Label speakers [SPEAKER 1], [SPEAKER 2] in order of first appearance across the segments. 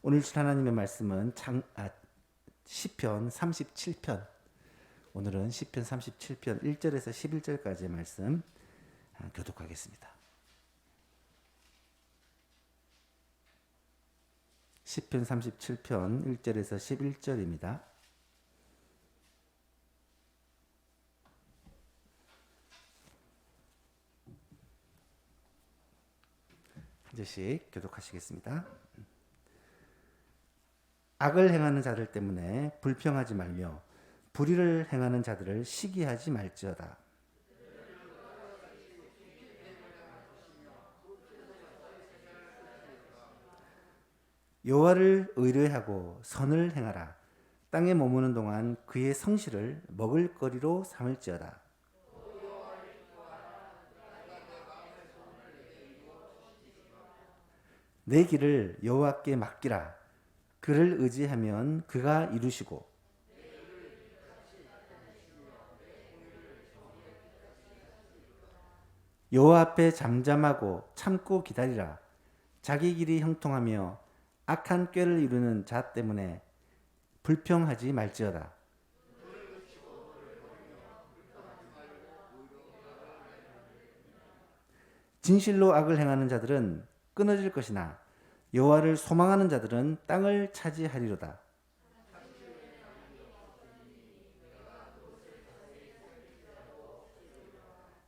[SPEAKER 1] 오늘 주신 하나님의 말씀은 시편 37편. 오늘은 시편 37편 1절에서 11절까지의 말씀 교독하겠습니다. 시편 37편 1절에서 11절입니다. 한 절씩 교독하시겠습니다. 악을 행하는 자들 때문에 불평하지 말며 불의를 행하는 자들을 시기하지 말지어다. 여호와를 의뢰하고 선을 행하라. 땅에 머무는 동안 그의 성실을 먹을거리로 삼을지어다. 내 길을 여호와께 맡기라. 그를 의지하면 그가 이루시고 여호와 앞에 잠잠하고 참고 기다리라. 자기 길이 형통하며 악한 꾀를 이루는 자 때문에 불평하지 말지어다. 진실로 악을 행하는 자들은 끊어질 것이나 여호와를 소망하는 자들은 땅을 차지하리로다.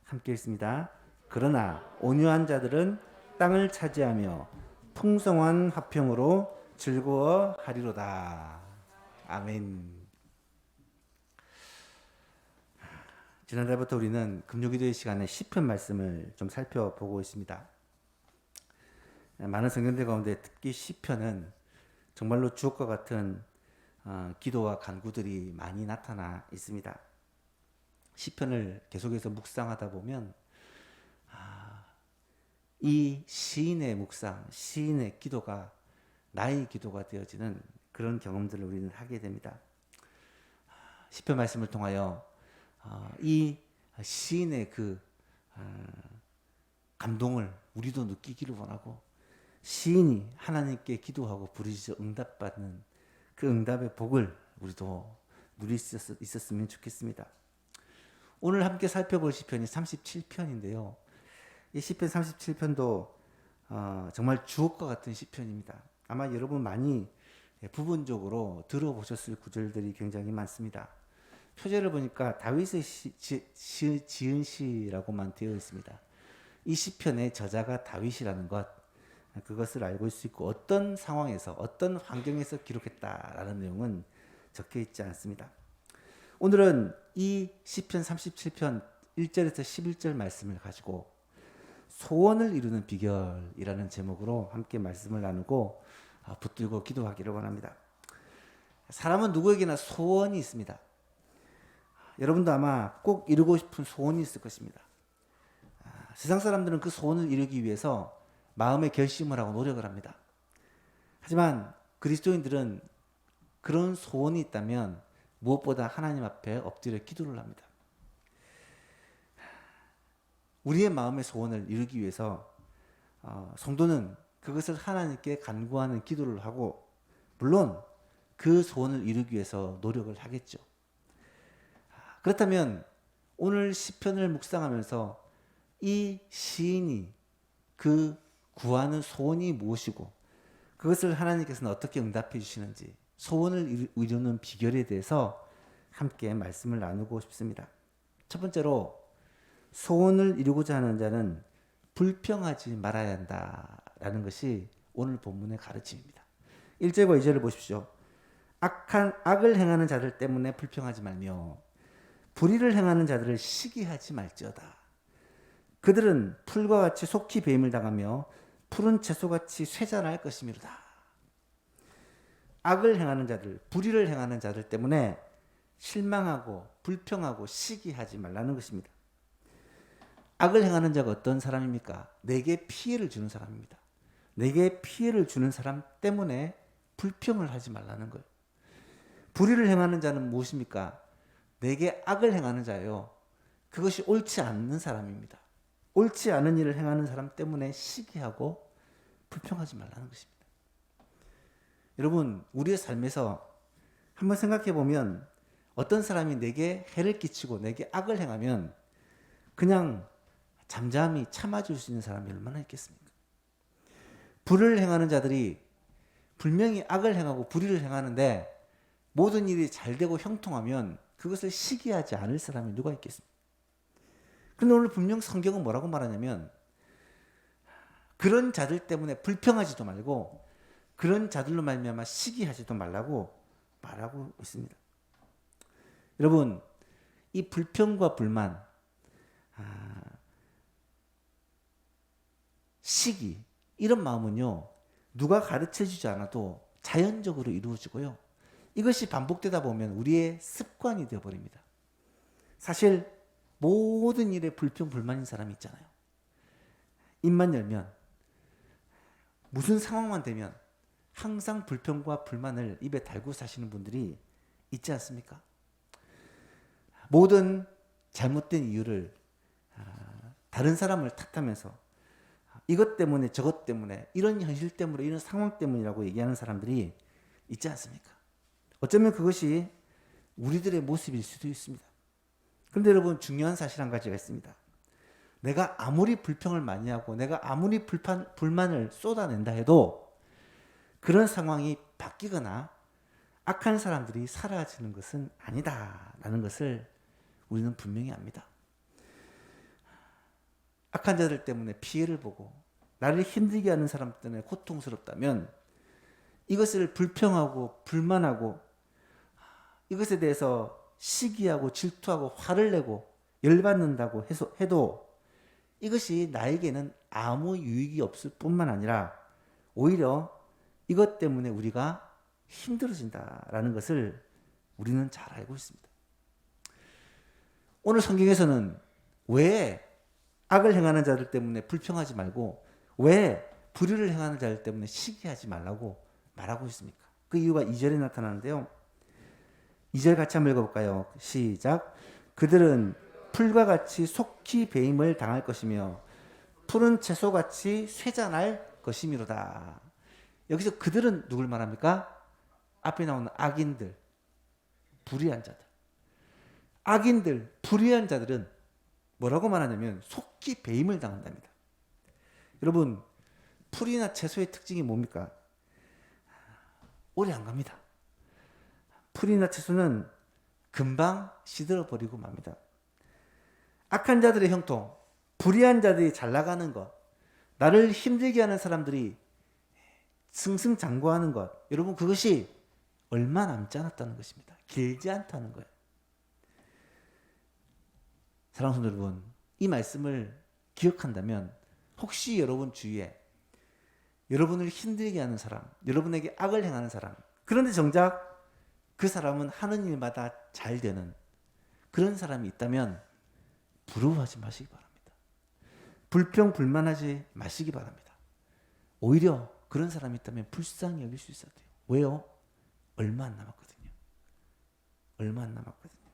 [SPEAKER 1] 함께 있습니다. 그러나 온유한 자들은 땅을 차지하며 풍성한 화평으로 즐거워하리로다. 아멘. 지난달부터 우리는 금요기도의 시간에 시편 말씀을 좀 살펴보고 있습니다. 많은 성경들 가운데 특히 시편은 정말로 주옥과 같은 기도와 간구들이 많이 나타나 있습니다. 시편을 계속해서 묵상하다 보면 이 시인의 묵상, 시인의 기도가 나의 기도가 되어지는 그런 경험들을 우리는 하게 됩니다. 시편 말씀을 통하여 이 시인의 그 감동을 우리도 느끼기를 원하고, 시인이 하나님께 기도하고 부르짖어 응답받는 그 응답의 복을 우리도 누릴 수 있었으면 좋겠습니다. 오늘 함께 살펴볼 시편이 37편인데요. 이 시편 37편도 정말 주옥과 같은 시편입니다. 아마 여러분 많이 부분적으로 들어보셨을 구절들이 굉장히 많습니다. 표제를 보니까 다윗의 지은 시라고만 되어 있습니다. 이 시편의 저자가 다윗이라는 것, 그것을 알고 있을 수 있고, 어떤 상황에서 어떤 환경에서 기록했다라는 내용은 적혀 있지 않습니다. 오늘은 이 시편 37편 1절에서 11절 말씀을 가지고 소원을 이루는 비결이라는 제목으로 함께 말씀을 나누고 붙들고 기도하기를 원합니다. 사람은 누구에게나 소원이 있습니다. 여러분도 아마 꼭 이루고 싶은 소원이 있을 것입니다. 세상 사람들은 그 소원을 이루기 위해서 마음의 결심을 하고 노력을 합니다. 하지만 그리스도인들은 그런 소원이 있다면 무엇보다 하나님 앞에 엎드려 기도를 합니다. 우리의 마음의 소원을 이루기 위해서 성도는 그것을 하나님께 간구하는 기도를 하고, 물론 그 소원을 이루기 위해서 노력을 하겠죠. 그렇다면 오늘 시편을 묵상하면서 이 시인이 그 구하는 소원이 무엇이고, 그것을 하나님께서는 어떻게 응답해 주시는지, 소원을 이루는 비결에 대해서 함께 말씀을 나누고 싶습니다. 첫 번째로, 소원을 이루고자 하는 자는 불평하지 말아야 한다라는 것이 오늘 본문의 가르침입니다. 1절과 2절을 보십시오. 악을 행하는 자들 때문에 불평하지 말며 불의를 행하는 자들을 시기하지 말지어다. 그들은 풀과 같이 속히 배임을 당하며 푸른 채소같이 쇠잔할 것이미로다. 악을 행하는 자들, 불의를 행하는 자들 때문에 실망하고 불평하고 시기하지 말라는 것입니다. 악을 행하는 자가 어떤 사람입니까? 내게 피해를 주는 사람입니다. 내게 피해를 주는 사람 때문에 불평을 하지 말라는 거예요. 불의를 행하는 자는 무엇입니까? 내게 악을 행하는 자예요. 그것이 옳지 않는 사람입니다. 옳지 않은 일을 행하는 사람 때문에 시기하고 불평하지 말라는 것입니다. 여러분, 우리의 삶에서 한번 생각해 보면 어떤 사람이 내게 해를 끼치고 내게 악을 행하면 그냥 잠잠히 참아줄 수 있는 사람이 얼마나 있겠습니까? 불을 행하는 자들이 분명히 악을 행하고 불의를 행하는데 모든 일이 잘 되고 형통하면 그것을 시기하지 않을 사람이 누가 있겠습니까? 그런데 오늘 분명 성경은 뭐라고 말하냐면 그런 자들 때문에 불평하지도 말고 그런 자들로 말미암아 시기하지도 말라고 말하고 있습니다. 여러분, 이 불평과 불만, 시기 이런 마음은요 누가 가르쳐주지 않아도 자연적으로 이루어지고요. 이것이 반복되다 보면 우리의 습관이 되어버립니다. 사실 모든 일에 불평 불만인 사람이 있잖아요. 입만 열면 무슨 상황만 되면 항상 불평과 불만을 입에 달고 사시는 분들이 있지 않습니까? 모든 잘못된 이유를 다른 사람을 탓하면서 이것 때문에 저것 때문에 이런 현실 때문에 이런 상황 때문이라고 얘기하는 사람들이 있지 않습니까? 어쩌면 그것이 우리들의 모습일 수도 있습니다. 그런데 여러분 중요한 사실 한 가지가 있습니다. 내가 아무리 불평을 많이 하고 내가 아무리 불만을 쏟아낸다 해도 그런 상황이 바뀌거나 악한 사람들이 사라지는 것은 아니다라는 것을 우리는 분명히 압니다. 악한 자들 때문에 피해를 보고 나를 힘들게 하는 사람 때문에 고통스럽다면 이것을 불평하고 불만하고 이것에 대해서 시기하고 질투하고 화를 내고 열받는다고 해도 이것이 나에게는 아무 유익이 없을 뿐만 아니라 오히려 이것 때문에 우리가 힘들어진다라는 것을 우리는 잘 알고 있습니다. 오늘 성경에서는 왜 악을 행하는 자들 때문에 불평하지 말고 왜 불의를 행하는 자들 때문에 시기하지 말라고 말하고 있습니까? 그 이유가 2절에 나타나는데요. 2절 같이 한번 읽어볼까요? 시작. 그들은 풀과 같이 속히 배임을 당할 것이며 푸른 채소같이 쇠잔할 것이미로다. 여기서 그들은 누굴 말합니까? 앞에 나오는 악인들, 불의한 자들. 악인들, 불의한 자들은 뭐라고 말하냐면 속히 배임을 당한답니다. 여러분, 풀이나 채소의 특징이 뭡니까? 오래 안 갑니다. 풀이나 채소는 금방 시들어버리고 맙니다. 악한 자들의 형통, 불의한 자들이 잘 나가는 것, 나를 힘들게 하는 사람들이 승승장구하는 것, 여러분 그것이 얼마 남지 않았다는 것입니다. 길지 않다는 거예요. 사랑하는 성도 여러분, 이 말씀을 기억한다면 혹시 여러분 주위에 여러분을 힘들게 하는 사람, 여러분에게 악을 행하는 사람, 그런데 정작 그 사람은 하는 일마다 잘 되는 그런 사람이 있다면 부러워하지 마시기 바랍니다. 불평 불만하지 마시기 바랍니다. 오히려 그런 사람이 있다면 불쌍히 여길 수 있어야 돼요. 왜요? 얼마 안 남았거든요. 얼마 안 남았거든요.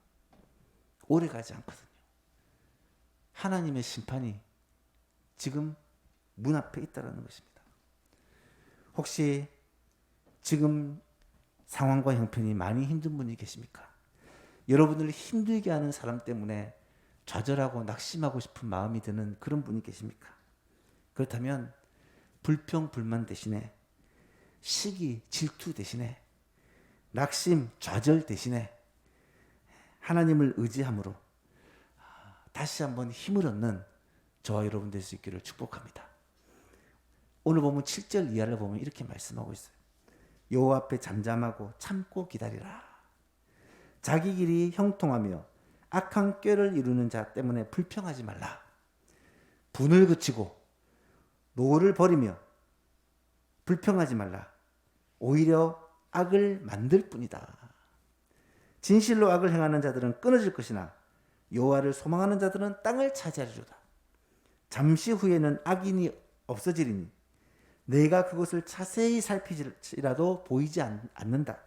[SPEAKER 1] 오래 가지 않거든요. 하나님의 심판이 지금 문 앞에 있다는 것입니다. 혹시 지금 상황과 형편이 많이 힘든 분이 계십니까? 여러분을 힘들게 하는 사람 때문에 좌절하고 낙심하고 싶은 마음이 드는 그런 분이 계십니까? 그렇다면 불평 불만 대신에 시기 질투 대신에 낙심 좌절 대신에 하나님을 의지함으로 다시 한번 힘을 얻는 저와 여러분 될 수 있기를 축복합니다. 오늘 보면 7절 이하를 보면 이렇게 말씀하고 있어요. 여호와 앞에 잠잠하고 참고 기다리라. 자기 길이 형통하며 악한 꾀를 이루는 자 때문에 불평하지 말라. 분을 그치고 노를 버리며 불평하지 말라. 오히려 악을 만들 뿐이다. 진실로 악을 행하는 자들은 끊어질 것이나 여호와를 소망하는 자들은 땅을 차지하리로다. 잠시 후에는 악인이 없어지리니 내가 그것을 자세히 살피지라도 보이지 않는다.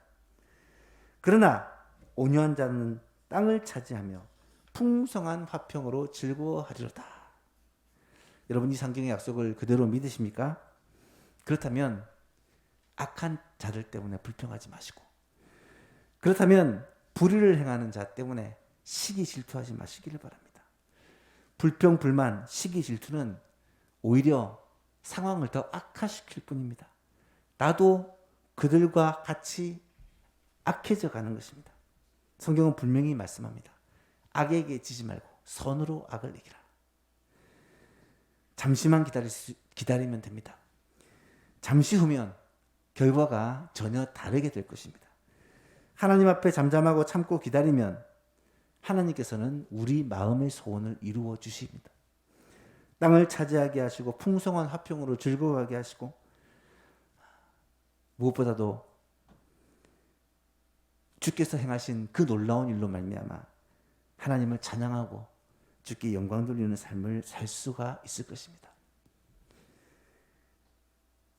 [SPEAKER 1] 그러나 온유한 자는 땅을 차지하며 풍성한 화평으로 즐거워하리로다. 여러분 이 성경의 약속을 그대로 믿으십니까? 그렇다면 악한 자들 때문에 불평하지 마시고, 그렇다면 불의를 행하는 자 때문에 시기 질투하지 마시기를 바랍니다. 불평, 불만, 시기 질투는 오히려 상황을 더 악화시킬 뿐입니다. 나도 그들과 같이 악해져 가는 것입니다. 성경은 분명히 말씀합니다. 악에게 지지 말고 선으로 악을 이기라. 잠시만 기다리면 됩니다. 잠시 후면 결과가 전혀 다르게 될 것입니다. 하나님 앞에 잠잠하고 참고 기다리면 하나님께서는 우리 마음의 소원을 이루어 주십니다. 땅을 차지하게 하시고 풍성한 화평으로 즐거워하게 하시고, 무엇보다도 주께서 행하신 그 놀라운 일로 말미암아 하나님을 찬양하고 주께 영광 돌리는 삶을 살 수가 있을 것입니다.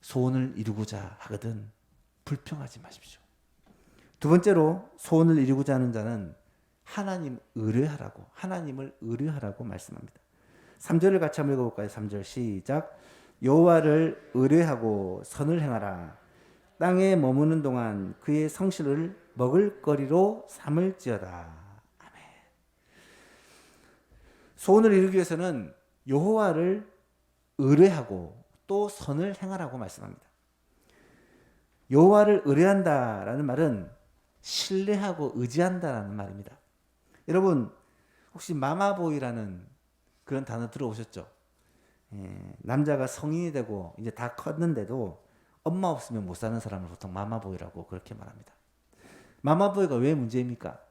[SPEAKER 1] 소원을 이루고자 하거든 불평하지 마십시오. 두 번째로 소원을 이루고자 하는 자는 하나님을 의뢰하라고 말씀합니다. 3절을 같이 한번 읽어볼까요? 3절 시작. 여호와를 의뢰하고 선을 행하라. 땅에 머무는 동안 그의 성실을 먹을거리로 삼을지어다. 아멘. 소원을 이루기 위해서는 여호와를 의뢰하고 또 선을 행하라고 말씀합니다. 여호와를 의뢰한다라는 말은 신뢰하고 의지한다라는 말입니다. 여러분 혹시 마마보이라는 그런 단어 들어오셨죠? 남자가 성인이 되고 이제 다 컸는데도 엄마 없으면 못 사는 사람을 보통 마마보이라고 그렇게 말합니다. 마마보이가 왜 문제입니까?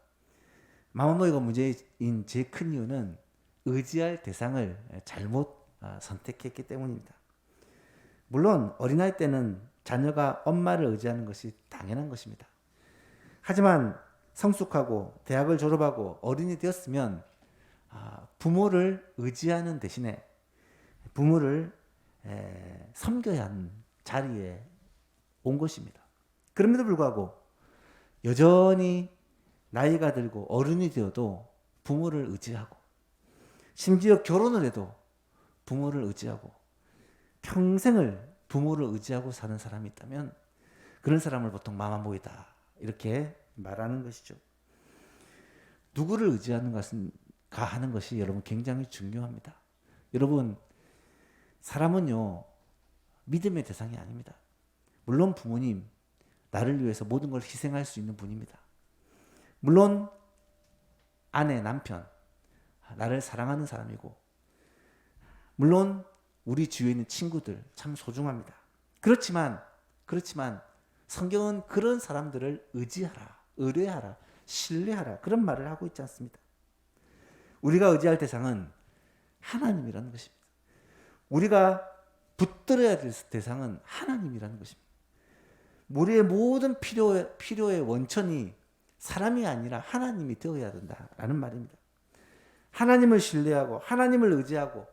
[SPEAKER 1] 마마보이가 문제인 제일 큰 이유는 의지할 대상을 잘못 선택했기 때문입니다. 물론 어린아이 때는 자녀가 엄마를 의지하는 것이 당연한 것입니다. 하지만 성숙하고 대학을 졸업하고 어른이 되었으면 부모를 의지하는 대신에 부모를 섬겨야 하는 자리에 온 것입니다. 그럼에도 불구하고 여전히 나이가 들고 어른이 되어도 부모를 의지하고, 심지어 결혼을 해도 부모를 의지하고 평생을 부모를 의지하고 사는 사람이 있다면 그런 사람을 보통 마마보이다 이렇게 말하는 것이죠. 누구를 의지하는가 하는 것이 여러분 굉장히 중요합니다. 여러분 사람은요 믿음의 대상이 아닙니다. 물론 부모님 나를 위해서 모든 걸 희생할 수 있는 분입니다. 물론 아내, 남편 나를 사랑하는 사람이고, 물론 우리 주위에 있는 친구들 참 소중합니다. 그렇지만 성경은 그런 사람들을 의지하라, 의뢰하라, 신뢰하라 그런 말을 하고 있지 않습니다. 우리가 의지할 대상은 하나님이라는 것입니다. 우리가 붙들어야 될 대상은 하나님이라는 것입니다. 우리의 모든 필요의 원천이 사람이 아니라 하나님이 되어야 된다라는 말입니다. 하나님을 신뢰하고 하나님을 의지하고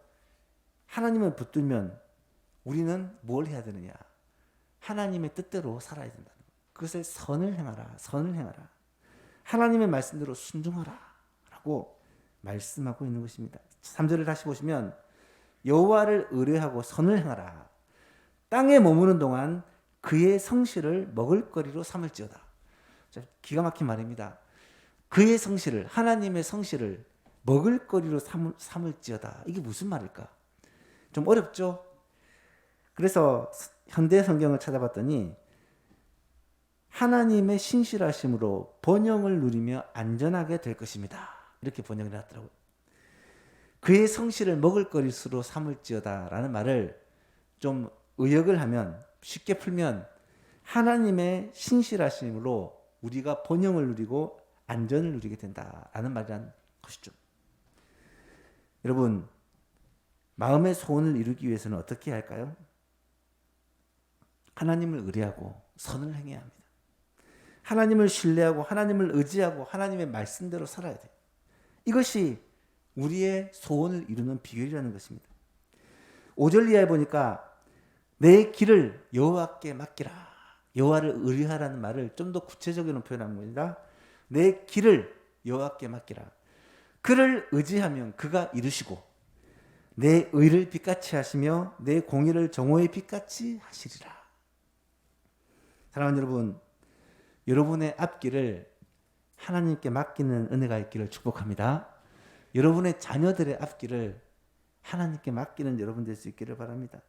[SPEAKER 1] 하나님을 붙들면 우리는 뭘 해야 되느냐? 하나님의 뜻대로 살아야 된다는 거예요. 그것을 선을 행하라. 하나님의 말씀대로 순종하라 라고 말씀하고 있는 것입니다. 3절을 다시 보시면 여호와를 의뢰하고 선을 행하라. 땅에 머무는 동안 그의 성실을 먹을거리로 삼을지어다. 기가 막힌 말입니다. 그의 성실을, 하나님의 성실을 먹을거리로 삼을지어다. 이게 무슨 말일까? 좀 어렵죠? 그래서 현대 성경을 찾아봤더니 하나님의 신실하심으로 번영을 누리며 안전하게 될 것입니다. 이렇게 번역이 났더라고요. 그의 성실을 먹을거리로 삼을지어다 라는 말을 좀 의역을 하면, 쉽게 풀면 하나님의 신실하심으로 우리가 번영을 누리고 안전을 누리게 된다라는 말이란 것이죠. 여러분 마음의 소원을 이루기 위해서는 어떻게 해야 할까요? 하나님을 의뢰하고 선을 행해야 합니다. 하나님을 신뢰하고 하나님을 의지하고 하나님의 말씀대로 살아야 돼요. 이것이 우리의 소원을 이루는 비결이라는 것입니다. 5절 이하에 보니까 내 길을 여호와께 맡기라. 여호와를 의뢰하라는 말을 좀 더 구체적으로 표현한 겁니다. 내 길을 여호와께 맡기라. 그를 의지하면 그가 이루시고 내 의를 빛같이 하시며 내 공의를 정오의 빛같이 하시리라. 사랑하는 여러분, 여러분의 앞길을 하나님께 맡기는 은혜가 있기를 축복합니다. 여러분의 자녀들의 앞길을 하나님께 맡기는 여러분 될 수 있기를 바랍니다.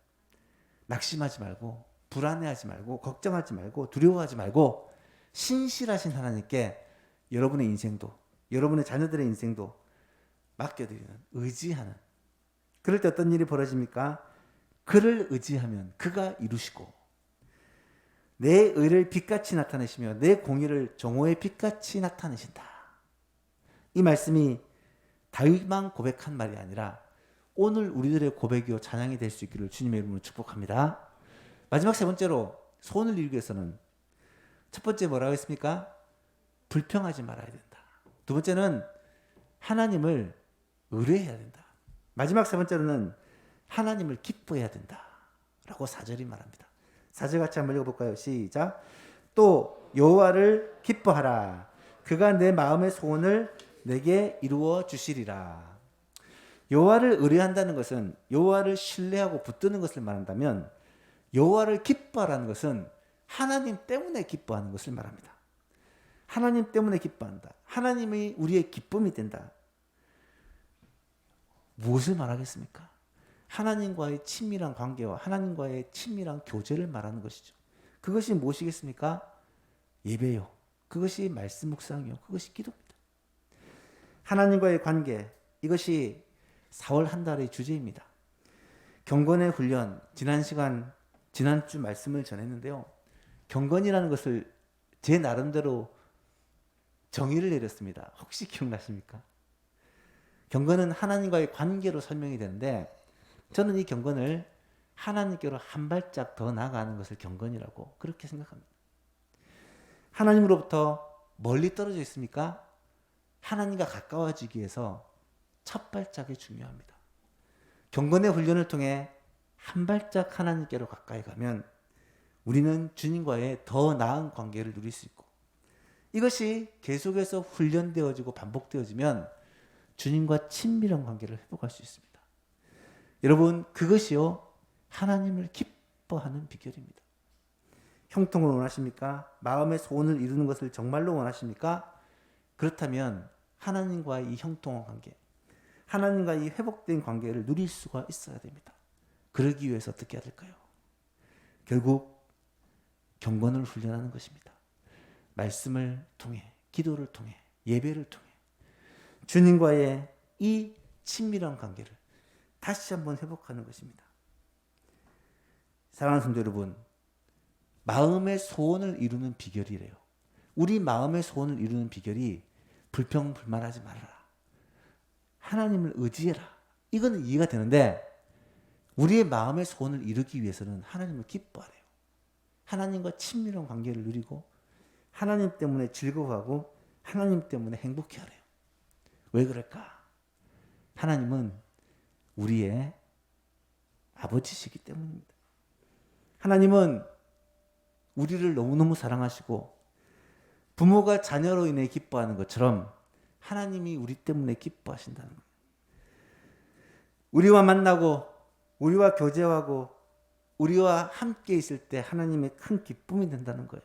[SPEAKER 1] 낙심하지 말고, 불안해하지 말고, 걱정하지 말고, 두려워하지 말고, 신실하신 하나님께 여러분의 인생도, 여러분의 자녀들의 인생도 맡겨드리는, 의지하는. 그럴 때 어떤 일이 벌어집니까? 그를 의지하면 그가 이루시고, 내 의를 빛같이 나타내시며 내 공의를 정오의 빛같이 나타내신다. 이 말씀이 다윗만 고백한 말이 아니라 오늘 우리들의 고백이요 찬양이 될 수 있기를 주님의 이름으로 축복합니다. 마지막 세 번째로 소원을 이루기 위해서는 첫 번째 뭐라고 했습니까? 불평하지 말아야 된다. 두 번째는 하나님을 의뢰해야 된다. 마지막 세 번째로는 하나님을 기뻐해야 된다. 라고 4절이 말합니다. 4절 같이 한번 읽어볼까요? 시작. 또 여호와를 기뻐하라. 그가 내 마음의 소원을 내게 이루어 주시리라. 여호와를 의뢰한다는 것은 여호와를 신뢰하고 붙드는 것을 말한다면, 여호와를 기뻐하라는 것은 하나님 때문에 기뻐하는 것을 말합니다. 하나님 때문에 기뻐한다. 하나님이 우리의 기쁨이 된다. 무엇을 말하겠습니까? 하나님과의 친밀한 관계와 하나님과의 친밀한 교제를 말하는 것이죠. 그것이 무엇이겠습니까? 예배요. 그것이 말씀 묵상이요. 그것이 기도입니다. 하나님과의 관계, 이것이 4월 한 달의 주제입니다. 경건의 훈련, 지난주 말씀을 전했는데요. 경건이라는 것을 제 나름대로 정의를 내렸습니다. 혹시 기억나십니까? 경건은 하나님과의 관계로 설명이 되는데, 저는 이 경건을 하나님께로 한 발짝 더 나아가는 것을 경건이라고 그렇게 생각합니다. 하나님으로부터 멀리 떨어져 있습니까? 하나님과 가까워지기 위해서 첫 발짝이 중요합니다. 경건의 훈련을 통해 한 발짝 하나님께로 가까이 가면 우리는 주님과의 더 나은 관계를 누릴 수 있고, 이것이 계속해서 훈련되어지고 반복되어지면 주님과 친밀한 관계를 회복할 수 있습니다. 여러분, 그것이요 하나님을 기뻐하는 비결입니다. 형통을 원하십니까? 마음의 소원을 이루는 것을 정말로 원하십니까? 그렇다면 하나님과의 이 형통한 관계, 하나님과 이 회복된 관계를 누릴 수가 있어야 됩니다. 그러기 위해서 어떻게 해야 될까요? 결국 경건을 훈련하는 것입니다. 말씀을 통해, 기도를 통해, 예배를 통해 주님과의 이 친밀한 관계를 다시 한번 회복하는 것입니다. 사랑하는 성도 여러분, 마음의 소원을 이루는 비결이래요. 우리 마음의 소원을 이루는 비결이 불평불만하지 말아라. 하나님을 의지해라. 이거는 이해가 되는데, 우리의 마음의 소원을 이루기 위해서는 하나님을 기뻐하래요. 하나님과 친밀한 관계를 누리고 하나님 때문에 즐거워하고 하나님 때문에 행복해하래요. 왜 그럴까? 하나님은 우리의 아버지시기 때문입니다. 하나님은 우리를 너무너무 사랑하시고 부모가 자녀로 인해 기뻐하는 것처럼 하나님이 우리 때문에 기뻐하신다는 거예요. 우리와 만나고 우리와 교제하고 우리와 함께 있을 때 하나님의 큰 기쁨이 된다는 거예요.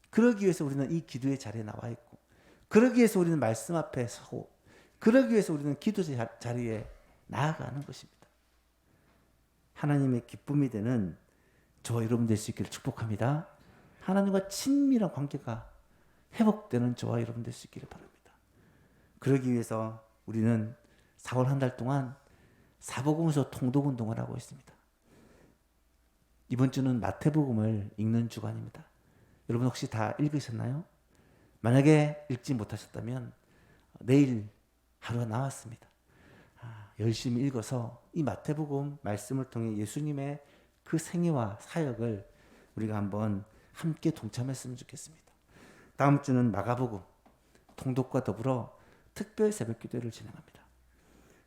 [SPEAKER 1] 그러기 위해서 우리는 이 기도의 자리에 나와 있고, 그러기 위해서 우리는 말씀 앞에 서고, 그러기 위해서 우리는 기도 자리에 나아가는 것입니다. 하나님의 기쁨이 되는 저와 여러분 될 수 있기를 축복합니다. 하나님과 친밀한 관계가 회복되는 저와 여러분 될 수 있기를 바랍니다. 그러기 위해서 우리는 4월 한 달 동안 사복음서 통독 운동을 하고 있습니다. 이번 주는 마태복음을 읽는 주간입니다. 여러분 혹시 다 읽으셨나요? 만약에 읽지 못하셨다면 내일 하루가 남았습니다. 열심히 읽어서 이 마태복음 말씀을 통해 예수님의 그 생애와 사역을 우리가 한번 함께 동참했으면 좋겠습니다. 다음 주는 마가복음 통독과 더불어 특별 새벽 기도를 진행합니다.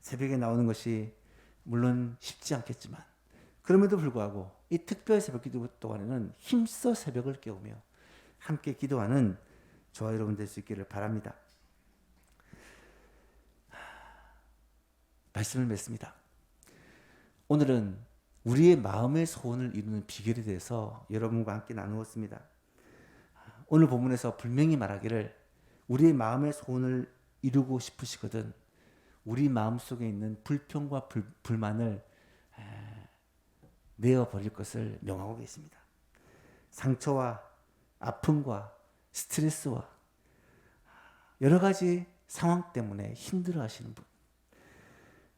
[SPEAKER 1] 새벽에 나오는 것이 물론 쉽지 않겠지만, 그럼에도 불구하고 이 특별 새벽 기도 동안에는 힘써 새벽을 깨우며 함께 기도하는 저와 여러분 될 수 있기를 바랍니다. 말씀을 맺습니다. 오늘은 우리의 마음의 소원을 이루는 비결에 대해서 여러분과 함께 나누었습니다. 오늘 본문에서 분명히 말하기를 우리의 마음의 소원을 이루고 싶으시거든 우리 마음속에 있는 불평과 불만을 내어버릴 것을 명하고 계십니다. 상처와 아픔과 스트레스와 여러 가지 상황 때문에 힘들어 하시는 분,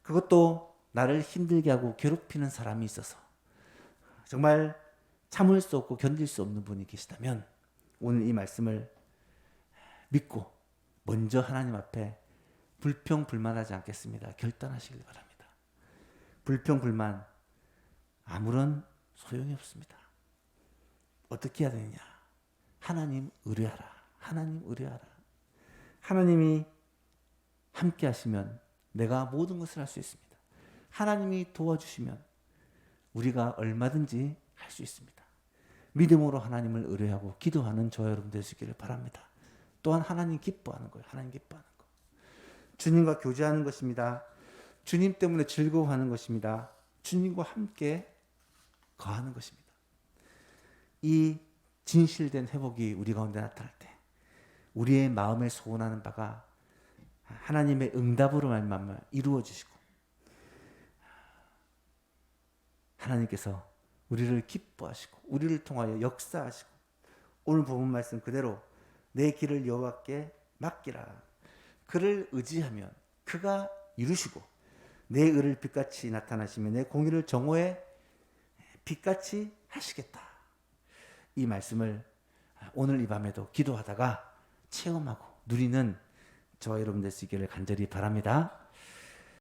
[SPEAKER 1] 그것도 나를 힘들게 하고 괴롭히는 사람이 있어서 정말 참을 수 없고 견딜 수 없는 분이 계시다면 오늘 이 말씀을 믿고 먼저 하나님 앞에 불평불만하지 않겠습니다. 결단하시길 바랍니다. 불평불만 아무런 소용이 없습니다. 어떻게 해야 되느냐? 하나님 의뢰하라. 하나님 의뢰하라. 하나님이 함께 하시면 내가 모든 것을 할 수 있습니다. 하나님이 도와주시면 우리가 얼마든지 할 수 있습니다. 믿음으로 하나님을 의뢰하고 기도하는 저와 여러분 되시기를 바랍니다. 또한 하나님 기뻐하는 거예요. 하나님 기뻐하는 거. 주님과 교제하는 것입니다. 주님 때문에 즐거워하는 것입니다. 주님과 함께 거하는 것입니다. 이 진실된 회복이 우리 가운데 나타날 때 우리의 마음에 소원하는 바가 하나님의 응답으로 말미암아 이루어지시고 하나님께서 우리를 기뻐하시고 우리를 통하여 역사하시고 오늘 본문 말씀 그대로 내 길을 여호와께 맡기라. 그를 의지하면 그가 이루시고 내 의를 빛같이 나타나시며 내 공의를 정오에 빛같이 하시겠다. 이 말씀을 오늘 이 밤에도 기도하다가 체험하고 누리는 저와 여러분 될 수 있기를 간절히 바랍니다.